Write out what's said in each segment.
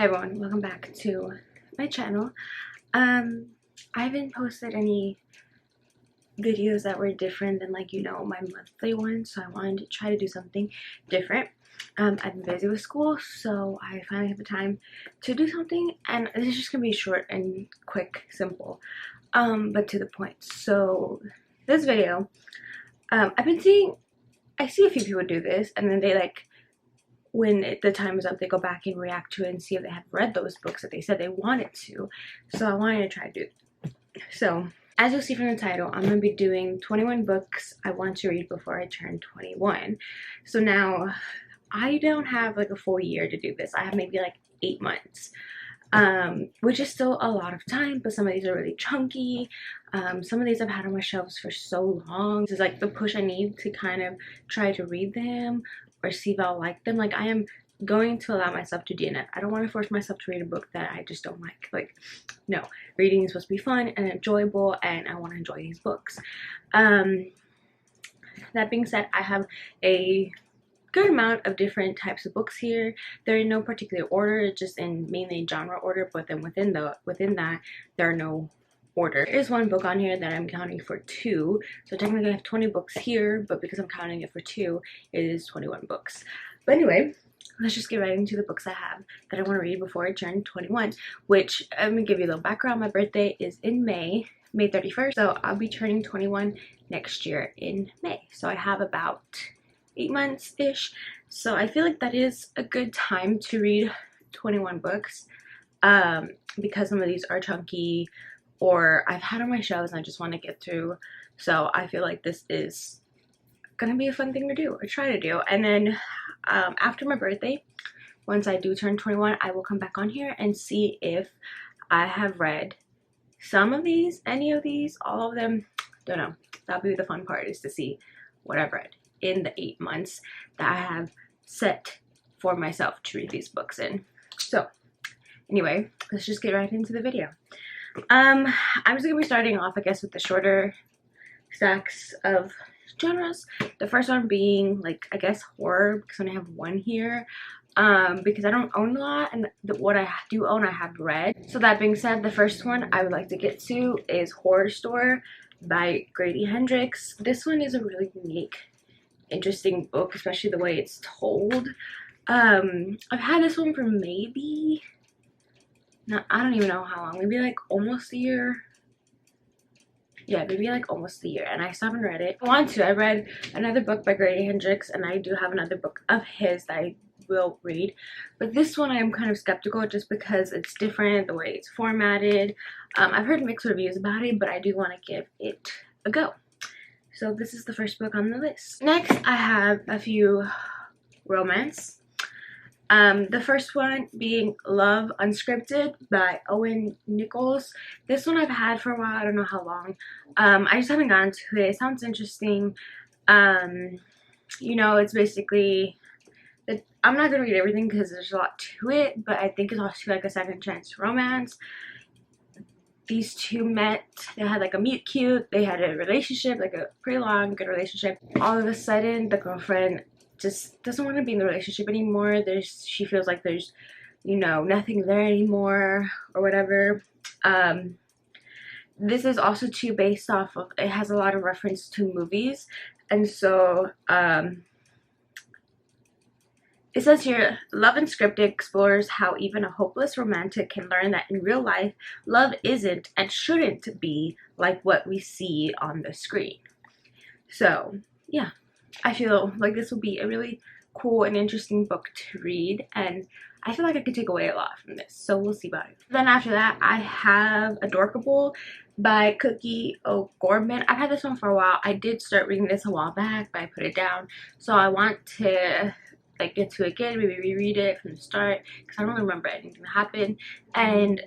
Hi everyone, welcome back to my channel. I haven't posted any videos that were different than my monthly ones, so I wanted to try to do something different. I've been busy with school, so I finally have the time to do something, and this is just gonna be short and quick, simple, but to the point. So this video, I see a few people do this, and then they when the time is up, they go back and react to it and see if they have read those books that they said they wanted to. So I wanted to try to do it. So as you'll see from the title, I'm going to be doing 21 books I want to read before I turn 21. So now I don't have a full year to do this. I have maybe 8 months, which is still a lot of time, but some of these are really chunky. Some of these I've had on my shelves for so long. This is the push I need to kind of try to read them or see if I'll like them. I am going to allow myself to DNF. I don't want to force myself to read a book that I just don't like. No, reading is supposed to be fun and enjoyable, and I want to enjoy these books. That being said, I have a good amount of different types of books here. They're in no particular order, just in mainly genre order, but then within that there are no order. There is one book on here that I'm counting for 2, so technically I have 20 books here, but because I'm counting it for 2, it is 21 books. But anyway, let's just get right into the books I have that I want to read before I turn 21, which I'm gonna give you a little background. My birthday is in May 31st, so I'll be turning 21 next year in May, so I have about 8 months ish. So I feel like that is a good time to read 21 books, because some of these are chunky or I've had on my shelves and I just want to get through. So I feel like this is gonna be a fun thing to do or try to do. And then after my birthday, once I do turn 21, I will come back on here and see if I have read some of these, any of these, all of them. Don't know. That'll be the fun part, is to see what I've read in the 8 months that I have set for myself to read these books in. So anyway, let's just get right into the video. I'm just gonna be starting off, I guess, with the shorter stacks of genres. The first one being I guess horror, because I only have one here, because I don't own a lot, and what I do own I have read. So that being said, the first one I would like to get to is Horror Store by Grady Hendrix. This one is a really unique, interesting book, especially the way it's told. I've had this one for maybe, I don't even know how long, maybe almost a year. Yeah, maybe almost a year, and I still haven't read it. I want to. I read another book by Grady Hendrix, and I do have another book of his that I will read, but this one I am kind of skeptical just because it's different, the way it's formatted. I've heard mixed reviews about it, but I do want to give it a go. So this is the first book on the list. Next, I have a few romance. The first one being Love Unscripted by Owen Nichols. This one I've had for a while. I don't know how long. I just haven't gotten to it. It sounds interesting. You know, it's basically, I'm not gonna read everything because there's a lot to it, but I think it's also a second chance romance. These two met, they had a meet cute, they had a relationship, a pretty long, good relationship. All of a sudden, the girlfriend just doesn't want to be in the relationship anymore. She feels like there's, nothing there anymore or whatever. This is also too based off of, it has a lot of reference to movies, and so it says here, Love Unscripted explores how even a hopeless romantic can learn that in real life, love isn't and shouldn't be like what we see on the screen. So yeah, I feel like this will be a really cool and interesting book to read, and I feel like I could take away a lot from this, so we'll see about it. Then after that, I have Adorkable by Cookie O'Gorman. I've had this one for a while. I did start reading this a while back, but I put it down, so I want to get to it again, maybe reread it from the start, because I don't remember anything that happened, and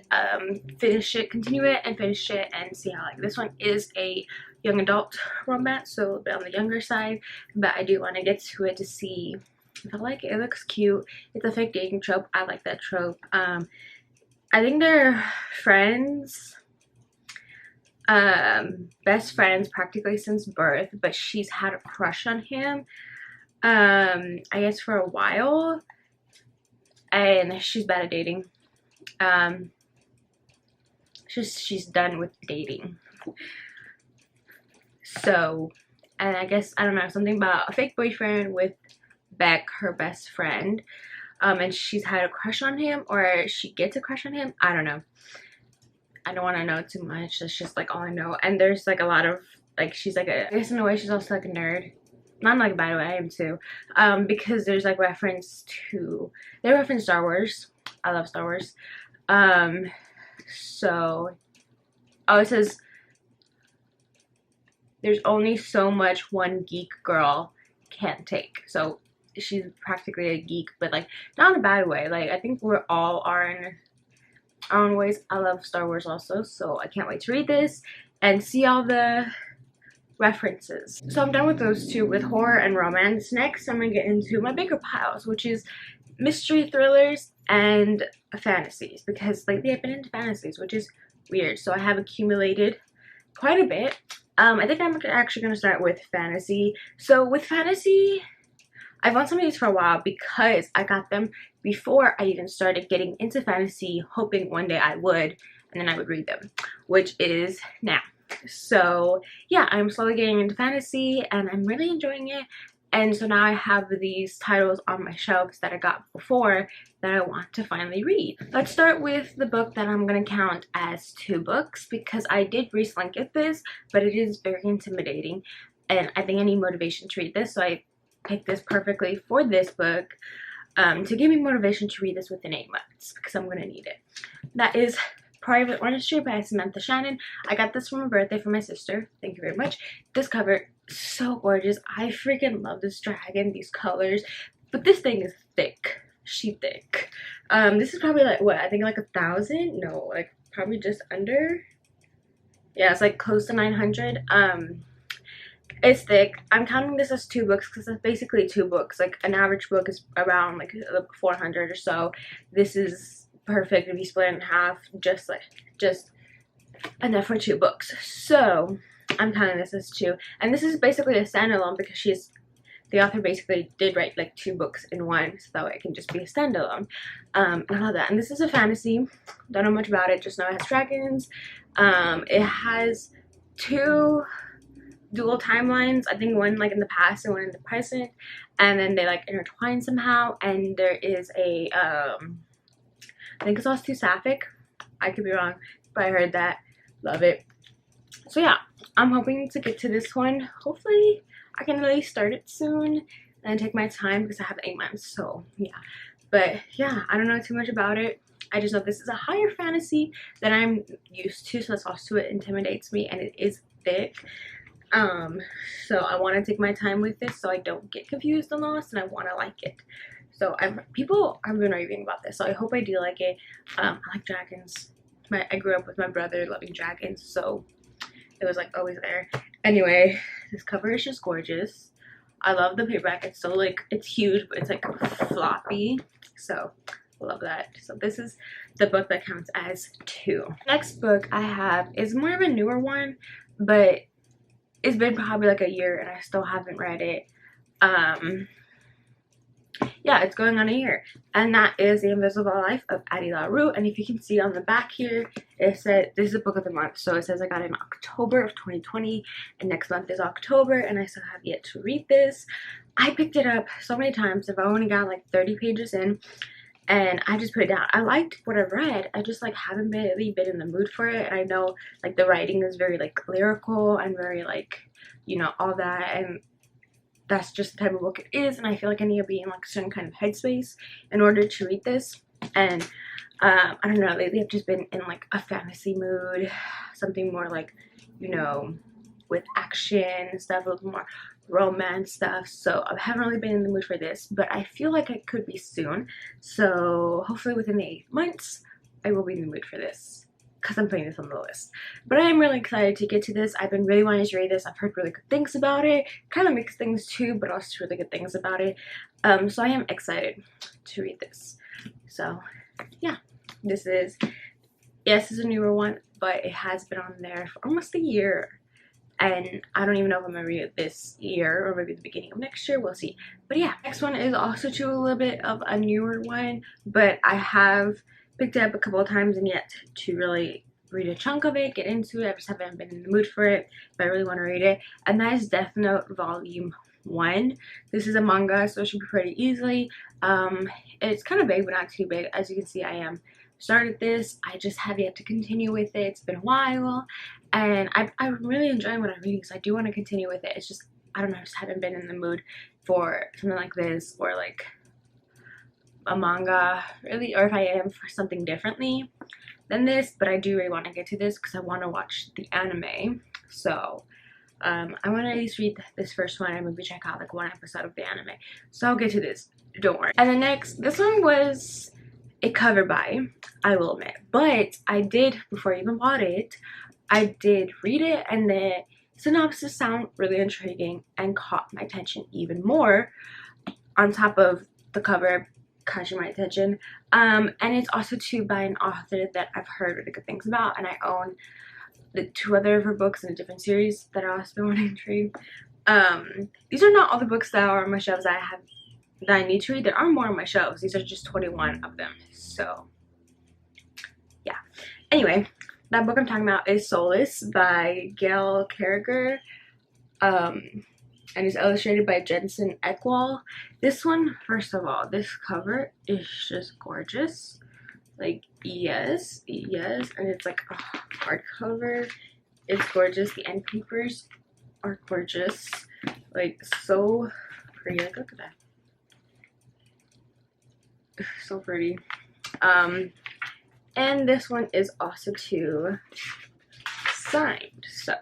continue it and finish it and see how this one is a young adult romance, so a little bit on the younger side, but I do want to get to it to see if I like it. It looks cute. It's a fake dating trope. I like that trope. I think they're friends, best friends practically since birth, but she's had a crush on him, I guess for a while, and she's bad at dating. she's done with dating. So, and I guess, I don't know, something about a fake boyfriend with Beck, her best friend. And she's had a crush on him, or she gets a crush on him. I don't know. I don't want to know too much. That's just like all I know. And there's like a lot of, like, she's like I guess in a way she's also like a nerd. Not in like a bad way, I am too. Because there's like reference to, they reference Star Wars. I love Star Wars. So, oh, it says there's only so much one geek girl can take. So she's practically a geek, but like not in a bad way. Like, I think we're all are in our own ways. I love Star Wars also, so I can't wait to read this and see all the references. So I'm done with those two, with horror and romance. Next, I'm gonna get into my bigger piles, which is mystery thrillers and fantasies, because lately I've been into fantasies, which is weird. So I have accumulated quite a bit. I think I'm actually gonna start with fantasy. So with fantasy, I've wanted some of these for a while because I got them before I even started getting into fantasy, hoping one day I would, and then I would read them, which is now. So yeah, I'm slowly getting into fantasy and I'm really enjoying it. And so now I have these titles on my shelves that I got before that I want to finally read. Let's start with the book that I'm going to count as 2 books, because I did recently get this, but it is very intimidating and I think I need motivation to read this. So I picked this perfectly for this book, to give me motivation to read this within 8 months, because I'm going to need it. That is Private Ministry by Samantha Shannon. I got this for my birthday from my sister. Thank you very much. This cover, so gorgeous. I freaking love this dragon, these colors. But this thing is thick. She thick. This is probably like, what, I think like 1,000? No, like probably just under. Yeah, it's like close to 900. It's thick. I'm counting this as 2 books because it's basically 2 books. Like an average book is around like 400 or so. This is perfect if you split it in half, just enough for 2 books. So I'm counting this as 2, and this is basically a standalone because the author basically did write like 2 books in one, so that way it can just be a standalone. I love that. And this is a fantasy. Don't know much about it, just know it has dragons. It has 2 dual timelines, I think one like in the past and one in the present, and then they like intertwine somehow. And there is a I think it's also sapphic. I could be wrong, but I heard that. Love it. So yeah, I'm hoping to get to this one. Hopefully I can really start it soon and take my time because I have 8 months. So yeah, but yeah, I don't know too much about it. I just know this is a higher fantasy than I'm used to, so that's also what intimidates me, and it is thick. So I want to take my time with this so I don't get confused and lost, and I want to like it. So people have been raving about this, so I hope I do like it. I like dragons. I grew up with my brother loving dragons, so it was like always there. Anyway, this cover is just gorgeous. I love the paperback. It's so like, it's huge, but it's like floppy, so I love that. So this is the book that counts as 2. Next book I have is more of a newer one, but it's been probably like a year and I still haven't read it. Yeah, it's going on a year, and that is The Invisible Life of Addy LaRue. And if you can see on the back here, it said this is a book of the month, so it says I got it in October of 2020 and next month is October, and I still have yet to read this. I picked it up so many times. I've only got like 30 pages in and I just put it down. I liked what I've read, I just like haven't really been in the mood for it. And I know like the writing is very like lyrical and very like, you know, all that, and that's just the type of book it is, and I feel like I need to be in like a certain kind of headspace in order to read this. And I don't know, lately I've just been in like a fantasy mood, something more like, you know, with action and stuff, a little more romance stuff. So I haven't really been in the mood for this, but I feel like I could be soon. So hopefully within the 8 months I will be in the mood for this, because I'm putting this on the list. But I am really excited to get to this. I've been really wanting to read this. I've heard really good things about it, kind of mixed things too, but also really good things about it. So I am excited to read this. So yeah, this is, yes, it's a newer one, but it has been on there for almost a year, and I don't even know if I'm gonna read it this year or maybe the beginning of next year. We'll see. But yeah, next one is also a little bit of a newer one, but I have picked it up a couple of times and yet to really read a chunk of it, get into it. I just haven't been in the mood for it, but I really want to read it. And that is Death Note Volume 1. This is a manga, so it should be pretty easily. It's kind of big, but not too big. As you can see, I am started this. I just have yet to continue with it. It's been a while, and I'm really enjoying what I'm reading, so I do want to continue with it. It's just, I don't know, I just haven't been in the mood for something like this, or like a manga, really, or if I am for something differently than this. But I do really want to get to this because I want to watch the anime. So I want to at least read this first one and maybe check out like one episode of the anime. So I'll get to this, don't worry. And the next, this one was a cover buy, I will admit, but I did, before I even bought it, I did read it, and the synopsis sounded really intriguing and caught my attention even more, on top of the cover catching my attention. And it's also too by an author that I've heard really good things about, and I own the 2 other of her books in a different series that I also been wanting to read. These are not all the books that are on my shelves that I need to read. There are more on my shelves. These are just 21 of them. So yeah. Anyway, that book I'm talking about is Solace by Gail Carriger. And it's illustrated by Jensen Eckwall. This one, first of all, this cover is just gorgeous. Like, yes, and it's like a hardcover. It's gorgeous. The end papers are gorgeous, like so pretty. Like, look at that, so pretty. And this one is also too signed, so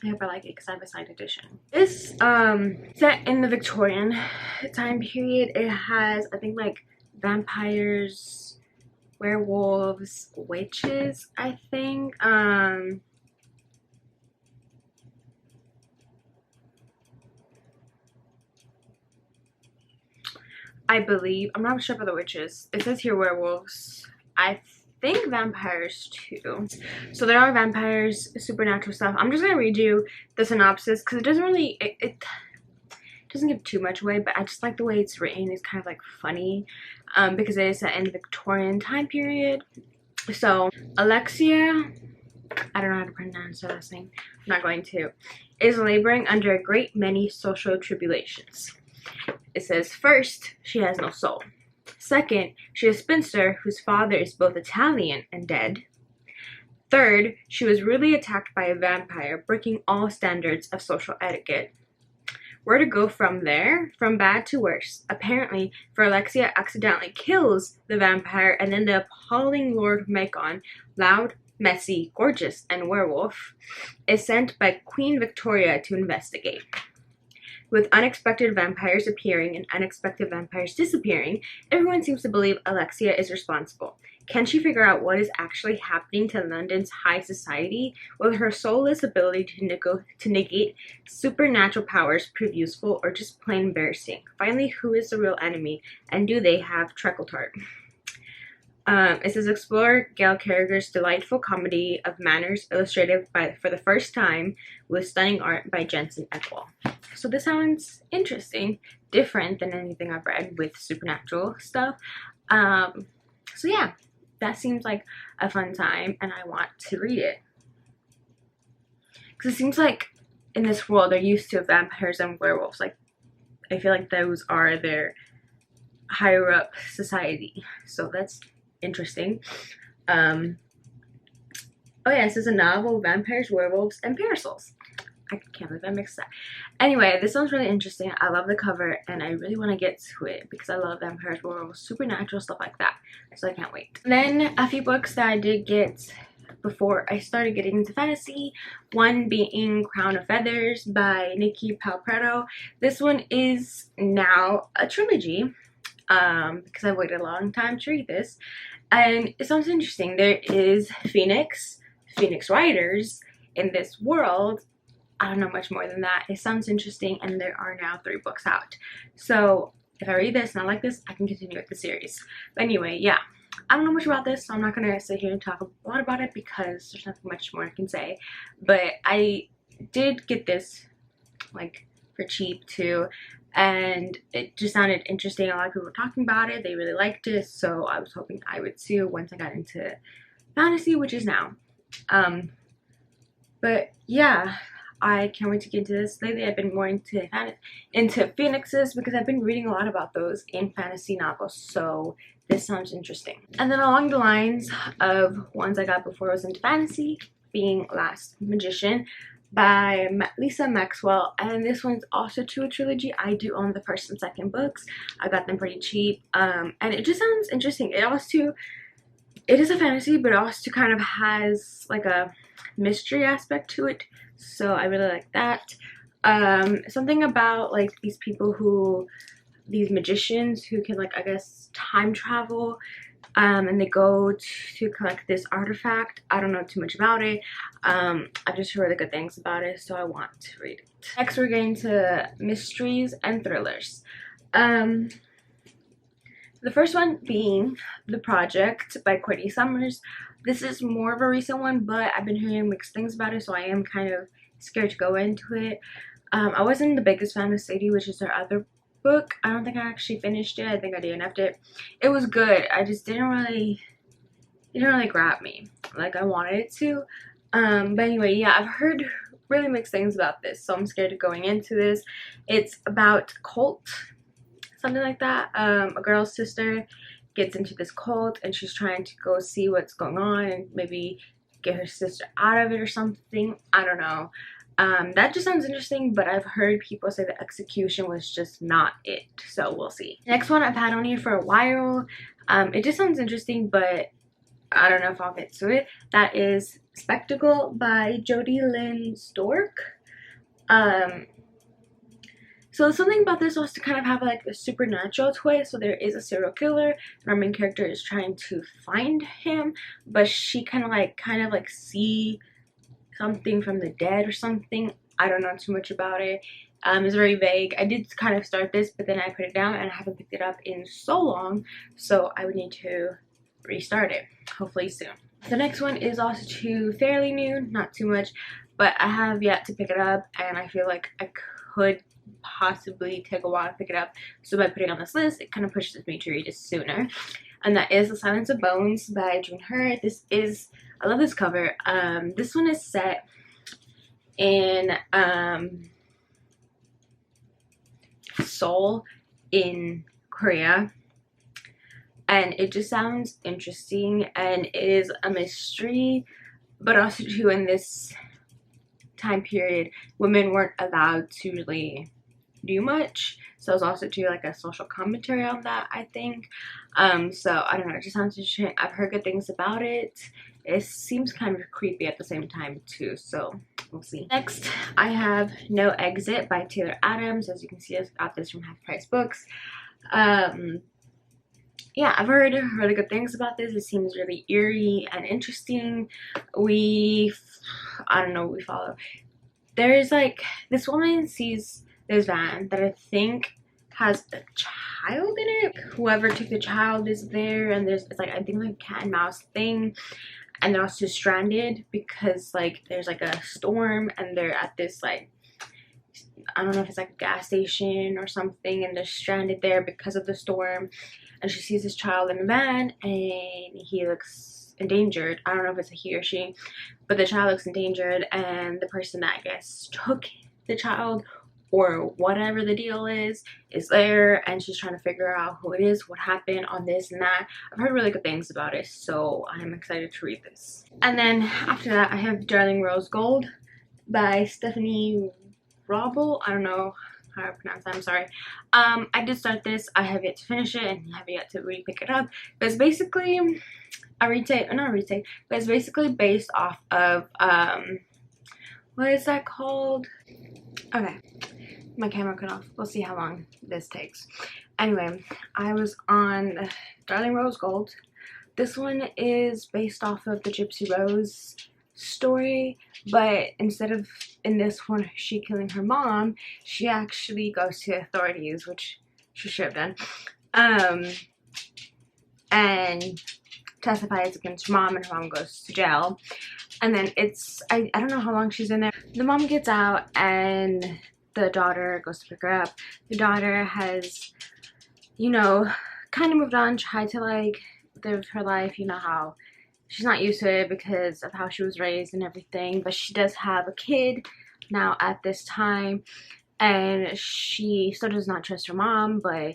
I hope I like it because I have a signed edition. This set in the Victorian time period. It has, I think, like vampires, werewolves, witches, I think. I believe, I'm not sure about the witches. It says here werewolves. I think vampires too. So there are vampires, supernatural stuff. I'm just gonna read you the synopsis because it doesn't really, it doesn't give too much away, but I just like the way it's written. It's kind of like funny, because it is set in the Victorian time period. So Alexia, I don't know how to pronounce her last name, I'm not going to, is laboring under a great many social tribulations. It says, first, she has no soul. Second, she is a spinster whose father is both Italian and dead. Third, she was rudely attacked by a vampire, breaking all standards of social etiquette. Where to go from there? From bad to worse. Apparently, for Alexia accidentally kills the vampire, and then the appalling Lord Macon, loud, messy, gorgeous, and werewolf, is sent by Queen Victoria to investigate. With unexpected vampires appearing and unexpected vampires disappearing, everyone seems to believe Alexia is responsible. Can she figure out what is actually happening to London's high society? Will her soulless ability to negate supernatural powers prove useful, or just plain embarrassing? Finally, who is the real enemy, and do they have treacle tart? It says, explore Gail Carriger's delightful comedy of manners, illustrated for the first time with stunning art by Jensen Eckwall. So this sounds interesting, different than anything I've read with supernatural stuff. So yeah, that seems like a fun time, and I want to read it. Because it seems like in this world they're used to vampires and werewolves. Like, I feel like those are their higher up society. So that's interesting. Oh yeah, this is a novel, vampires, werewolves, and parasols. I can't believe I mixed that. Anyway, this one's really interesting. I love the cover, and I really want to get to it because I love vampires, werewolves, supernatural stuff like that. So I can't wait. Then a few books that I did get before I started getting into fantasy. One being Crown of Feathers by Nikki Palprato. This one is now a trilogy, because I've waited a long time to read this. And it sounds interesting. There is Phoenix Riders in this world. I don't know much more than that. It sounds interesting, and there are now 3 books out. So if I read this and I like this, I can continue with the series. But anyway, yeah. I don't know much about this, so I'm not going to sit here and talk a lot about it because there's nothing much more I can say. But I did get this like for cheap too, and it just sounded interesting. A lot of people were talking about it. They really liked it, so I was hoping I would too once I got into fantasy, which is now. But yeah, I can't wait to get into this. Lately I've been more into phoenixes because I've been reading a lot about those in fantasy novels, so this sounds interesting. And then along the lines of ones I got before I was into fantasy, being Last Magician by Lisa Maxwell, and this one's also to a trilogy. I do own the first and second books. I got them pretty cheap, and it just sounds interesting. It is a fantasy, but it also kind of has like a mystery aspect to it, so I really like that. Something about like these magicians who can, like, I guess time travel, and they go to collect this artifact. I don't know too much about it. I've just heard really good things about it, so I want to read it. Next we're getting to mysteries and thrillers. The first one being The Project by Courtney Summers. This is more of a recent one, but I've been hearing mixed things about it, so I am kind of scared to go into it. I wasn't the biggest fan of Sadie, which is her other book. I don't think I actually finished it. I think I DNF'd it. It was good. I just didn't really grab me like I wanted it to. But anyway, yeah, I've heard really mixed things about this, so I'm scared of going into this. It's about cult, something like that. A girl's sister gets into this cult and she's trying to go see what's going on and maybe get her sister out of it or something. I don't know. That just sounds interesting, but I've heard people say the execution was just not it, so we'll see. Next one I've had on here for a while. It just sounds interesting, but I don't know if I'll get to it. That is Spectacle by Jodi Lynn Stork. So something about this was to kind of have like a supernatural twist. So there is a serial killer and our main character is trying to find him, but she kind of like see something from the dead or something. I don't know too much about it. It's very vague. I did kind of start this, but then I put it down and I haven't picked it up in so long, so I would need to restart it hopefully soon. The next one is also fairly new, not too much, but I have yet to pick it up and I feel like I could possibly take a while to pick it up, so by putting it on this list it kind of pushes me to read it sooner, and that is The Silence of Bones by June Hart. I love this cover. This one is set in Seoul in Korea, and it just sounds interesting, and it is a mystery, but also too in this time period women weren't allowed to really do much, so it's also too like a social commentary on that, I think. So I don't know, it just sounds interesting. I've heard good things about it. It seems kind of creepy at the same time too, so we'll see. Next I have No Exit by Taylor Adams. As you can see, I got this from Half Price Books. Yeah, I've heard really good things about this. It seems really eerie and interesting. We follow. There's like, this woman sees this van that I think has a child in it. Whoever took the child is there, and it's like, I think like cat and mouse thing, and they're also stranded because like there's like a storm and they're at this like, I don't know if it's like a gas station or something, and they're stranded there because of the storm. And she sees this child in a van and he looks endangered. I don't know if it's a he or she, but the child looks endangered, and the person that I guess took the child or whatever the deal is there, and she's trying to figure out who it is, what happened on this and that. I've heard really good things about it, so I'm excited to read this. And then after that I have Darling Rose Gold by Stephanie Robel. I don't know how to pronounce that, I'm sorry. I did start this. I have yet to finish it and have yet to really pick it up. But it's basically a retake, not a retake, but it's basically based off of what is that called? Okay, my camera cut off. We'll see how long this takes. Anyway, I was on Darling Rose Gold. This one is based off of the Gypsy Rose story, but instead of in this one she killing her mom, she actually goes to authorities, which she should have done, and testifies against her mom, and her mom goes to jail. And then it's I don't know how long she's in there. The mom gets out and the daughter goes to pick her up. The daughter has, you know, kind of moved on, tried to like live her life, you know how she's not used to it because of how she was raised and everything, but she does have a kid now at this time, and she still does not trust her mom, but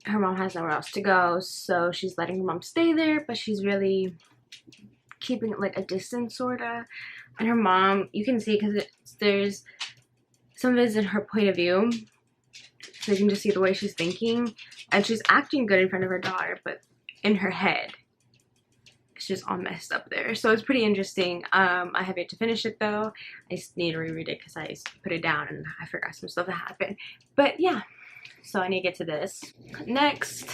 her mom has nowhere else to go, so she's letting her mom stay there, but she's really keeping it like a distance sorta. And her mom, you can see because there's some of it is in her point of view, so you can just see the way she's thinking, and she's acting good in front of her daughter, but in her head it's just all messed up there. So it's pretty interesting. I have yet to finish it though. I just need to reread it because I put it down and I forgot some stuff that happened. But yeah, so I need to get to this. Next,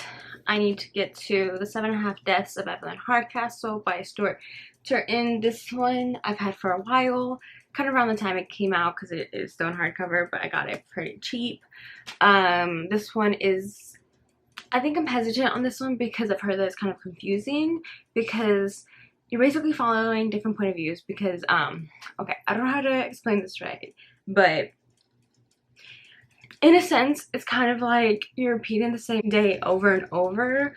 I need to get to The 7.5 Deaths of Evelyn Hardcastle by Stuart Turton. This one I've had for a while, kind of around the time it came out because it is still in hardcover, but I got it pretty cheap. This one is, I think I'm hesitant on this one because I've heard that it's kind of confusing because you're basically following different point of views because, okay, I don't know how to explain this right, but in a sense, it's kind of like you're repeating the same day over and over,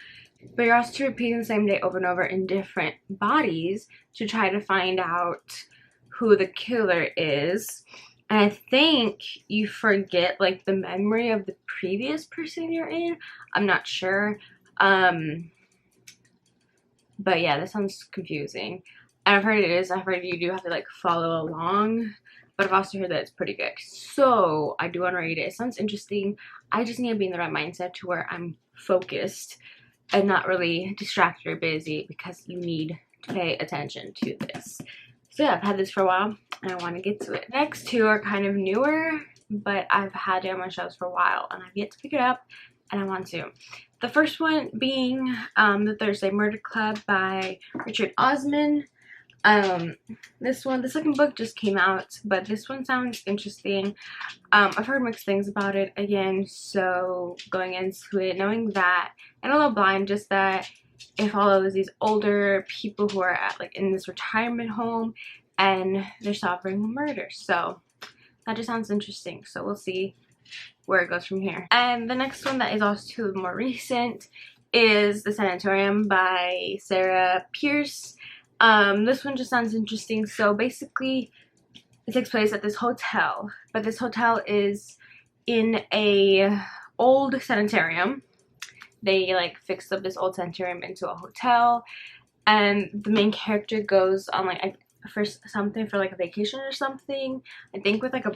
but you're also repeating the same day over and over in different bodies to try to find out who the killer is. And I think you forget like the memory of the previous person you're in. I'm not sure. But yeah, this sounds confusing. And I've heard it is. I've heard you do have to like follow along. But I've also heard that it's pretty good. So I do want to read it. It sounds interesting. I just need to be in the right mindset to where I'm focused and not really distracted or busy because you need to pay attention to this. So yeah, I've had this for a while and I want to get to it. Next two are kind of newer, but I've had it on my shelves for a while and I've yet to pick it up and I want to. The first one being The Thursday Murder Club by Richard Osman. This one, the second book just came out, but this one sounds interesting. I've heard mixed things about it again, so going into it, knowing that, and a little blind, just that it follows these older people who are at like in this retirement home and they're solving murder. So that just sounds interesting. So we'll see where it goes from here. And the next one that is also more recent is The Sanatorium by Sarah Pierce. This one just sounds interesting. So basically it takes place at this hotel, but this hotel is in a old sanitarium. They like fixed up this old sanitarium into a hotel, and the main character goes on like first something for like a vacation or something, I think with like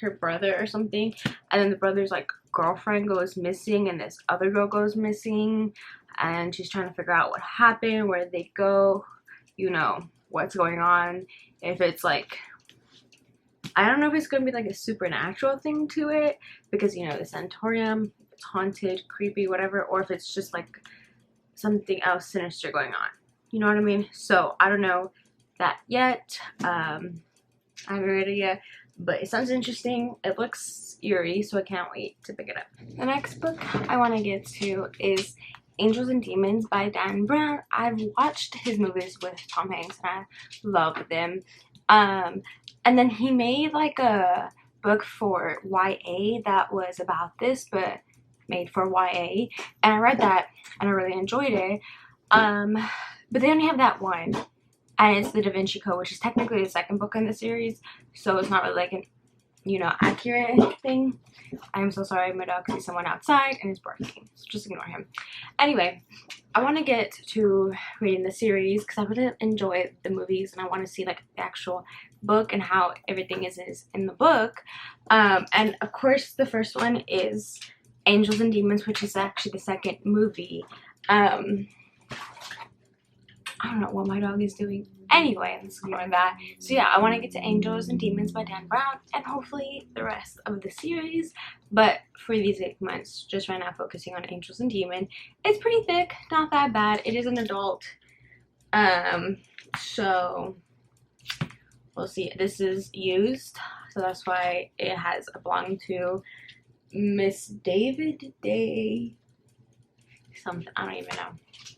her brother or something, and then the brother's like girlfriend goes missing and this other girl goes missing, and she's trying to figure out what happened, where they go, you know, what's going on, if it's like, I don't know if it's gonna be like a supernatural thing to it because, you know, the sanatorium, it's haunted, creepy, whatever, or if it's just like something else sinister going on, you know what I mean? So I don't know that yet. I haven't read it yet, but it sounds interesting. It looks eerie, so I can't wait to pick it up. The next book I want to get to is Angels and Demons by Dan Brown. I've watched his movies with Tom Hanks and I love them. And then he made like a book for YA that was about this, but made for YA, and I read that and I really enjoyed it. But they only have that one, and it's the Da Vinci Code, which is technically the second book in the series, so it's not really like an, you know, accurate thing. I'm so sorry, my dog sees someone outside and is barking, so just ignore him. Anyway, I want to get to reading the series because I really enjoy the movies and I want to see like the actual book and how everything is in the book. And of course the first one is Angels and Demons, which is actually the second movie. I don't know what my dog is doing. Anyway, let's ignore that. So yeah, I want to get to Angels and Demons by Dan Brown and hopefully the rest of the series. But for these 8 months, just right now focusing on Angels and Demons. It's pretty thick, not that bad. It is an adult. So we'll see. This is used, so that's why it has a belong to Miss David Day something, I don't even know.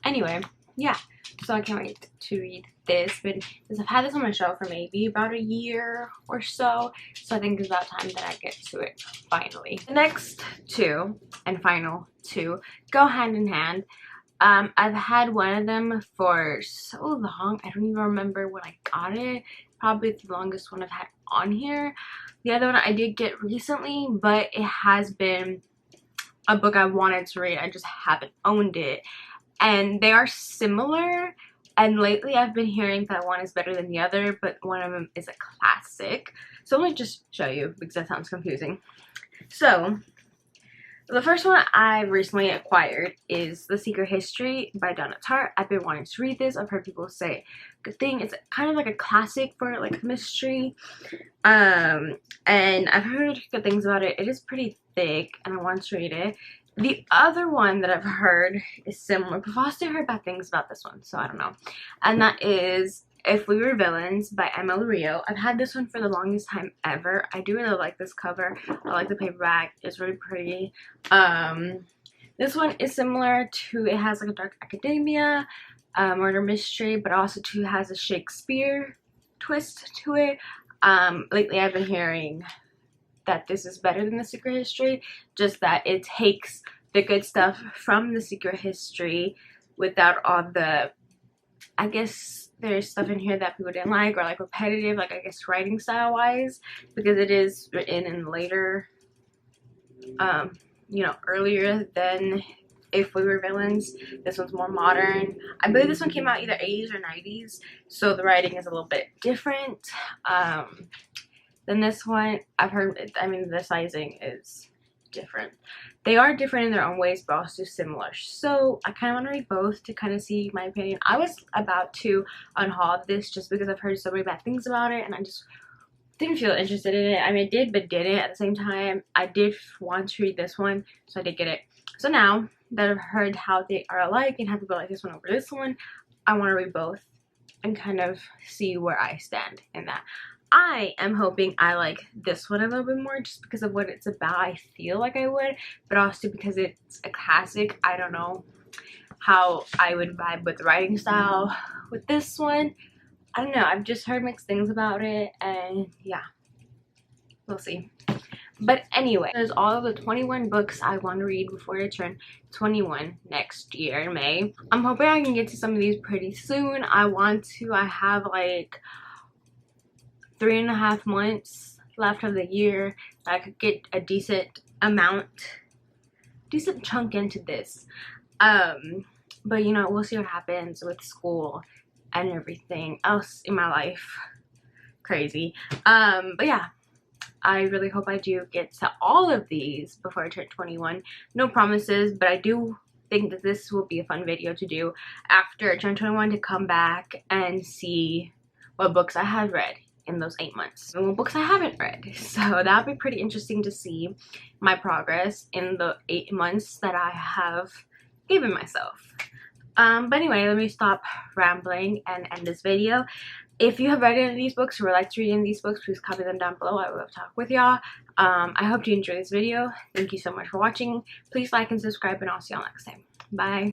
Anyway, yeah, so I can't wait to read this. But since I've had this on my shelf for maybe about a year or so I think it's about time that I get to it finally. The next two and final two go hand in hand. I've had one of them for so long, I don't even remember when I got it. Probably the longest one I've had on here. The other one I did get recently, but it has been a book I wanted to read. I just haven't owned it. And they are similar, and lately I've been hearing that one is better than the other, but one of them is a classic. So let me just show you because that sounds confusing. So the first one I've recently acquired is The Secret History by Hart. I've been wanting to read this. I've heard people say good thing. It's kind of like a classic for like mystery. And I've heard good things about it. It is pretty thick and I want to read it. The other one that I've heard is similar, but I've also heard bad things about this one, so I don't know. And that is If We Were Villains by LaRue. I've had this one for the longest time ever. I do really like this cover. I like the paperback. It's really pretty. This one is similar to, it has like a dark academia, murder mystery, but also too has a Shakespeare twist to it. Lately I've been hearing that this is better than The Secret History, just that it takes the good stuff from The Secret History without all the, I guess there's stuff in here that people didn't like or like repetitive, like I guess writing style wise, because it is written in later, you know, earlier than If We Were Villains. This one's more modern. I believe this one came out either 80s or 90s, so the writing is a little bit different. Then this one, I've heard, I mean, the sizing is different. They are different in their own ways, but also similar. So I kind of want to read both to kind of see my opinion. I was about to unhaul this just because I've heard so many bad things about it, and I just didn't feel interested in it. I mean, I did, but didn't at the same time. I did want to read this one, so I did get it. So now that I've heard how they are alike and how people like this one over this one, I want to read both and kind of see where I stand in that. I am hoping I like this one a little bit more just because of what it's about. I feel like I would, but also because it's a classic. I don't know how I would vibe with the writing style with this one. I don't know. I've just heard mixed things about it, and yeah, we'll see. But anyway, there's all of the 21 books I want to read before I turn 21 next year in May. I'm hoping I can get to some of these pretty soon. I have like 3.5 months left of the year that I could get a decent chunk into this. But you know, we'll see what happens with school and everything else in my life. Crazy. But yeah, I really hope I do get to all of these before I turn 21. No promises, but I do think that this will be a fun video to do after I turn 21, to come back and see what books I have read in those 8 months and what books I haven't read. So that would be pretty interesting to see my progress in the 8 months that I have given myself. But anyway, let me stop rambling and end this video. If you have read any of these books or would like to read any of these books, please comment them down below. I would love to talk with y'all. I hope you enjoyed this video. Thank you so much for watching. Please like and subscribe, and I'll see y'all next time. Bye.